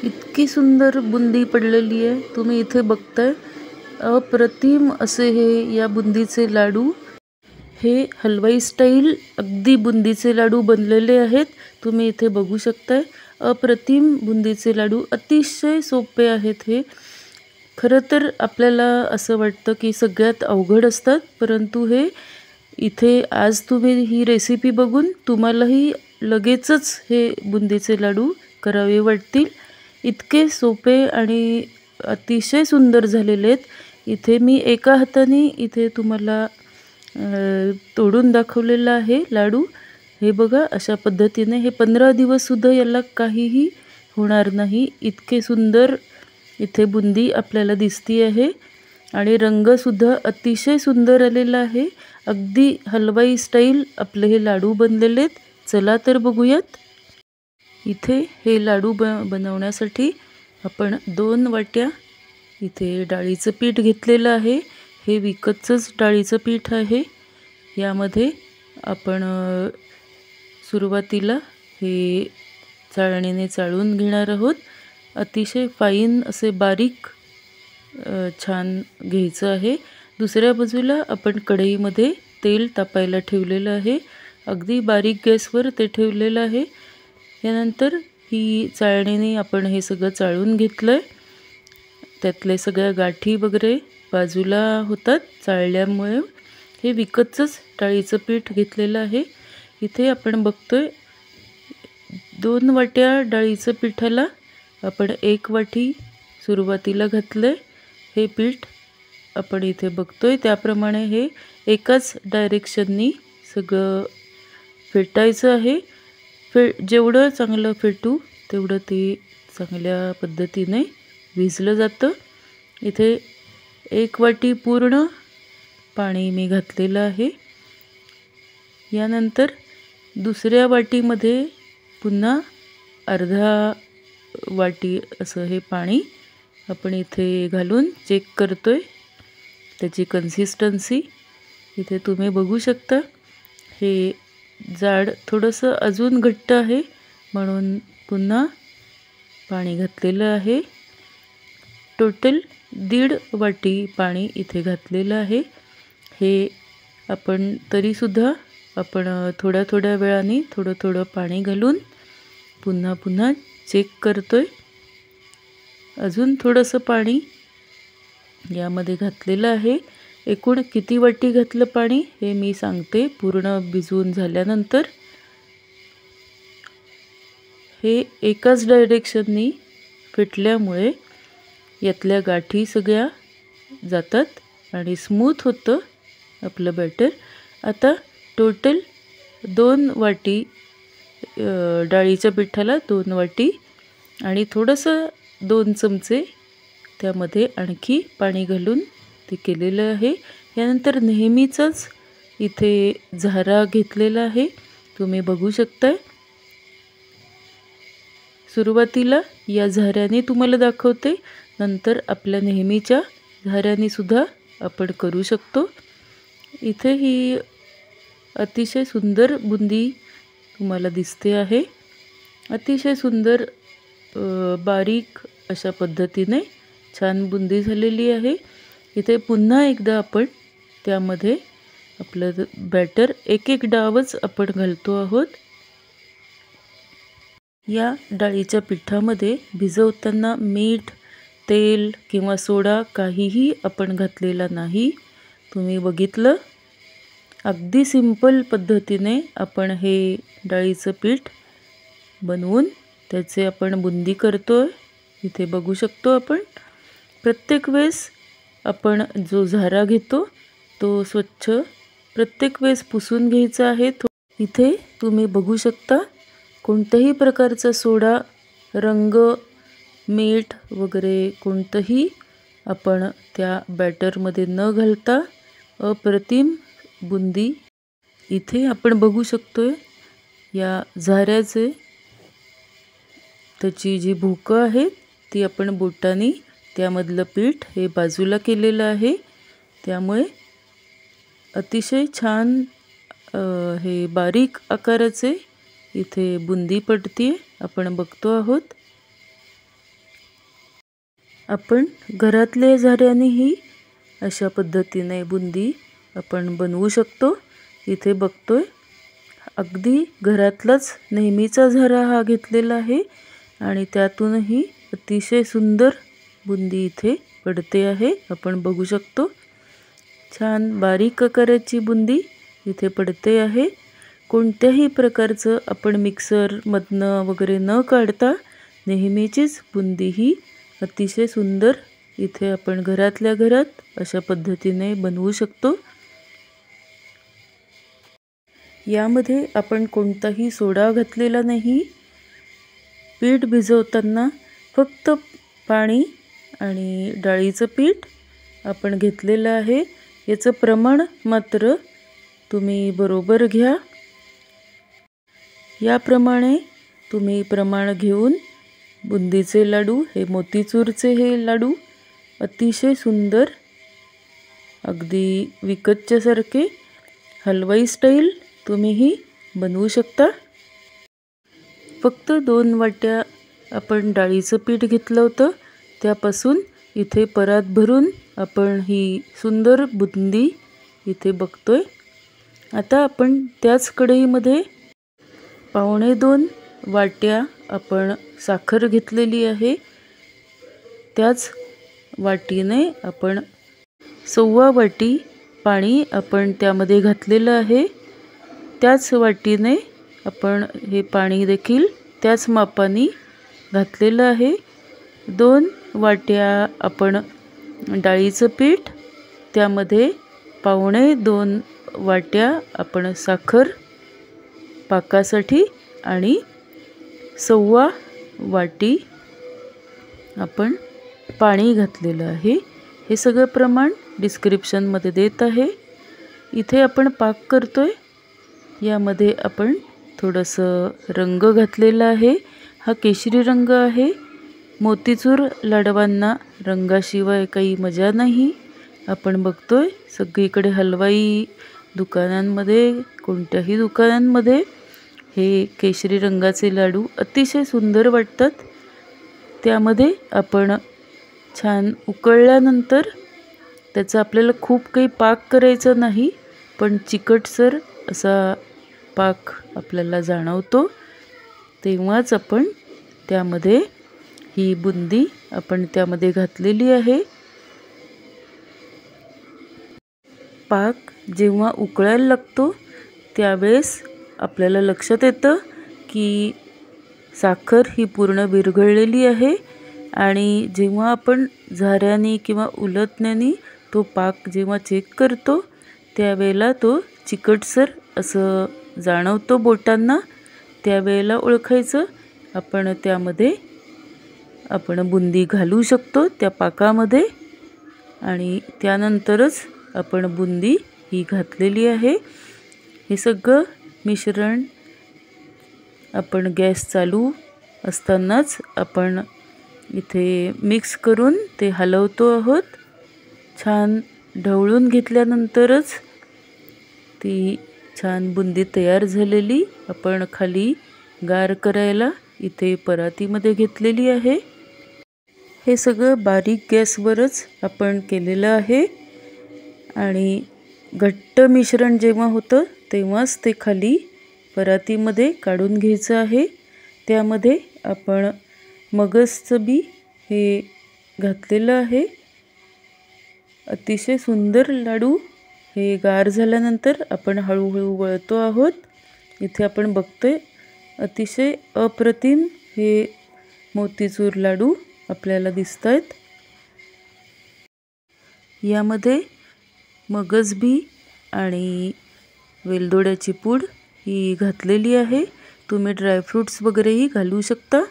इतकी सुंदर बुंदी पडलेली आहे, तुम्ही इथे बघताय. अप्रतिम असे हे या बुंदीचे लाडू, हे हलवाई स्टाईल अगदी बुंदीचे लाडू बनलेले आहेत. तुम्ही इथे बघू शकताय. अप्रतिम बुंदीचे लाडू, अतिशय सोपे आहेत हे. खरं तर आपल्याला असं वाटतं की सगळ्यात अवघड असतात, परंतु हे इथे आज तुम्ही ही रेसिपी बघून तुम्हालाही लगेचच हे बुंदीचे लाडू करावे वाटतील. इतके सोपे आणि अतिशय सुंदर झालेले आहेत. इथे मी एका हाताने इथे तुम्हाला तोडून दाखवलेला आहे लाडू. हे बघा, अशा पद्धतीने हे 15 दिवससुद्धा याला काहीही होणार नाही. इतके सुंदर इथे बुंदी आपल्याला दिसती आहे आणि रंगसुद्धा अतिशय सुंदर आलेला आहे. अगदी हलवाई स्टाईल आपले हे लाडू बनलेले आहेत. चला तर बघूयात. इथे हे लाडू बनवण्यासाठी आपण 2 वाट्या इथे डाळीचं पीठ घेतलेलं आहे. हे विकतचंच डाळीचं पीठ आहे. यामध्ये आपण सुरुवातीला हे चाळणीने चाळून घेणार आहोत. अतिशय फाईन असे बारीक छान घ्यायचं आहे. दुसऱ्या बाजूला आपण कढईमध्ये तेल तापायला ठेवलेलं आहे. अगदी बारीक गॅसवर ते ठेवलेलं आहे. यानंतर ही चाळणीने आपण हे सगळं चाळून घेतलं आहे. त्यातले सगळ्या गाठी वगैरे बाजूला होतात चाळल्यामुळे. हे विकतचंच डाळीचं पीठ घेतलेलं आहे. इथे आपण बघतोय 2 वाट्या डाळीचं पिठाला आपण 1 वाटी सुरुवातीला घातलं आहे. हे पीठ आपण इथे बघतोय त्याप्रमाणे हे एकाच डायरेक्शननी सगळं फेटायचं आहे. जेवढं चांगलं फेटू तेवढं ते चांगल्या पद्धतीने भिजलं जातं. इथे 1 वाटी पूर्ण पाणी मी घातलेलं आहे. यानंतर दुसऱ्या वाटीमध्ये पुन्हा अर्धा वाटी असं हे पाणी आपण इथे घालून चेक करतोय त्याची कन्सिस्टन्सी. इथे तुम्ही बघू शकता. हे जाड थोडंसं अजून घट्ट आहे म्हणून पुन्हा पाणी घातलेलं आहे. टोटल 1.5 वाटी पाणी इथे घातलेलं आहे. हे आपण तरीसुद्धा आपण थोड्या थोड्या वेळाने थोडं थोडं पाणी घालून पुन्हा पुन्हा चेक करतोय. अजून थोडंसं पाणी यामध्ये घातलेलं आहे. एकूण किती वाटी घातलं पाणी हे मी सांगते पूर्ण भिजवून झाल्यानंतर. हे एकाच डायरेक्शननी फेटल्यामुळे यातल्या गाठी सगळ्या जातात आणि स्मूथ होतं आपलं बॅटर. आता टोटल 2 वाटी डाळीच्या पिठाला 2 वाटी आणि थोडंसं 2 चमचे त्यामध्ये आणखी पाणी घालून ते केलेलं आहे. यानंतर नेहमीचंच इथे झारा घेतलेला आहे. तुम्ही बघू शकताय. सुरुवातीला या झाऱ्याने तुम्हाला दाखवते, नंतर आपल्या नेहमीच्या झाऱ्याने सुद्धा आपण करू शकतो. इथे ही अतिशय सुंदर बुंदी तुम्हाला दिसते आहे. अतिशय सुंदर बारीक अशा पद्धतीने छान बुंदी झालेली आहे. इथे पुन्हा एकदा आपण त्यामध्ये आपलं बॅटर एक डावच आपण घालतो आहोत. या डाळीच्या पिठामध्ये भिजवताना मीठ, तेल किंवा सोडा काहीही आपण घातलेला नाही. तुम्ही बघितलं. अगदी सिंपल पद्धतीने आपण हे डाळीचं पीठ बनवून त्याचे आपण बुंदी करतोय. इथे बघू शकतो आपण. प्रत्येक वेळेस आपण जो झारा घेतो तो स्वच्छ प्रत्येक वेळेस पुसून घ्यायचा आहे. इथे तुम्ही बघू शकता कोणत्याही प्रकारचा सोडा, रंग, मीठ वगैरे कोणतंही आपण त्या बॅटरमध्ये न घालता अप्रतिम बुंदी इथे आपण बघू शकतोय. या झाऱ्याचे त्याची जी भोकं आहे ती आपण बोटाने त्यामधलं पीठ हे बाजूला केलेलं आहे. त्यामुळे अतिशय छान हे बारीक आकाराचे इथे बुंदी पडते आपण बघतो आहोत. आपण घरातल्या झाऱ्यानेही अशा पद्धतीने बुंदी आपण बनवू शकतो। इथे बघतोय अगदी घरातलाच नेहमीचा झारा हा घेतलेला आहे आणि त्यातूनही अतिशय सुंदर बुंदी इथे पडते आहे। आपण बघू शकतो छान बारीक आकाराची बुंदी इथे पडते आहे। कोणत्याही प्रकारचं आपण मिक्सर मधनं वगैरे न काढता नेहमीचीच बुंदी ही अतिशय सुंदर इथे आपण घरातल्या घरात अशा पद्धतीने बनवू शकतो। यामध्ये आपण कोणताही सोडा घातलेला नाही। पीठ भिजवताना फक्त पाणी आणि डाळीचं पीठ आपण घेतलेलं आहे। याचं प्रमाण मात्र तुम्ही बरोबर घ्या। याप्रमाणे तुम्ही प्रमाण घेऊन बुंदीचे लाडू हे मोतीचूरचे हे लाडू अतिशय सुंदर अगदी विकतच्या सारखे हलवाई स्टाईल तुम्हीही बनवू शकता। फक्त 2 वाट्या आपण डाळीचं पीठ घेतलं होतं त्यापासून इथे परात भरून आपण ही सुंदर बुंदी इथे बघतोय। आता आपण त्याच कढईमध्ये 1.25 वाट्या आपण साखर घेतलेली आहे। त्याच वाटीने आपण 1.25 वाटी पाणी आपण त्यामध्ये घातलेलं आहे। त्याच वाटीने आपण हे पाणी देखील त्याच मापाने घातलेलं आहे। 2 वाट्या आपण डाळीचं पीठ त्यामध्ये 1.25 वाट्या आपण साखर पाकासाठी आणि 1.25 वाटी आपण पाणी घातलेलं आहे। हे सगळं प्रमाण डिस्क्रिप्शनमध्ये देत आहे। इथे आपण पाक करतोय यामध्ये आपण थोडंसं रंग घातलेला आहे। हा केशरी रंग आहे। मोतीचूर लाडवांना रंगाशिवाय काही मजा नाही। आपण बघतोय सगळीकडे हलवाई दुकानांमध्ये कोणत्याही दुकानांमध्ये हे केशरी रंगाचे लाडू अतिशय सुंदर वाटतात। त्यामध्ये आपण छान उकळल्यानंतर त्याचा आपल्याला खूप काही पाक करायचा नाही पण चिकटसर असा पाक आपल्याला जाणवतो तेव्हाच आपण त्यामध्ये ही बुंदी आपण त्यामध्ये घातलेली आहे। पाक जेव्हा उकळायला लागतो त्यावेळेस आपल्याला लक्षात येतं की साखर ही पूर्ण विरघळलेली आहे आणि जेव्हा आपण झाऱ्याने किंवा उलटण्याने तो पाक जेव्हा चेक करतो त्यावेळेला तो चिकटसर असं जाणवतो बोटांना। त्यावेळेला ओळखायचं आपण त्यामध्ये आपण बुंदी घालू शकतो त्या पाकामध्ये आणि त्यानंतरच आपण बुंदी ही घातलेली आहे। हे सगळं मिश्रण आपण गॅस चालू असतानाच आपण इथे मिक्स करून ते हलवतो आहोत। छान ढवळून घेतल्यानंतरच ती छान बुंदी तयार झालेली आपण खाली गार करायला इथे परातीमध्ये घेतलेली आहे। हे सगळं बारीक गॅसवरच आपण केलेलं आहे आणि घट्ट मिश्रण जेव्हा होतं तेव्हाच ते खाली परातीमध्ये काढून घ्यायचं आहे। त्यामध्ये आपण मगजचं बी हे घातलेलं आहे। अतिशय सुंदर लाडू हे गार झाल्यानंतर आपण हळूहळू वळतो आहोत। इथे आपण बघतोय अतिशय अप्रतिम हे मोतीचूर लाडू आपल्याला दिसतायत। यामध्ये मगज बी आणि वेलदोड्याची पूड ही घातलेली आहे। तुम्ही ड्रायफ्रूट्स वगैरेही घालू शकता।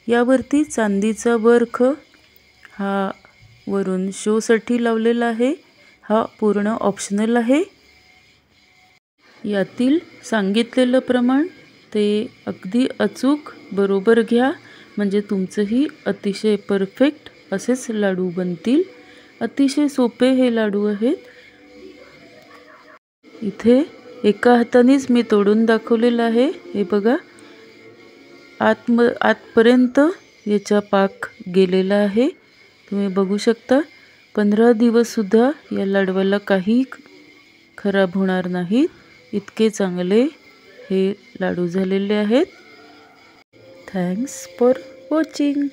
यावरती चांदीचा वर्ख हा वरून शोसाठी लावलेला आहे। हा पूर्ण ऑप्शनल आहे। यातील सांगितलेलं प्रमाण ते अगदी अचूक बरोबर घ्या म्हणजे तुमचंही अतिशय परफेक्ट असेच लाडू बनतील। अतिशय सोपे हे लाडू आहेत। इथे एका हातानेच मी तोडून दाखवलेलं आहे। हे बघा आतपर्यंत याचा पाक गेलेला आहे तुम्ही बघू शकता 15 दिवससुद्धा या लाडवाला काही खराब होणार नाहीत. इतके चांगले हे लाडू झालेले आहेत. Thanks for watching.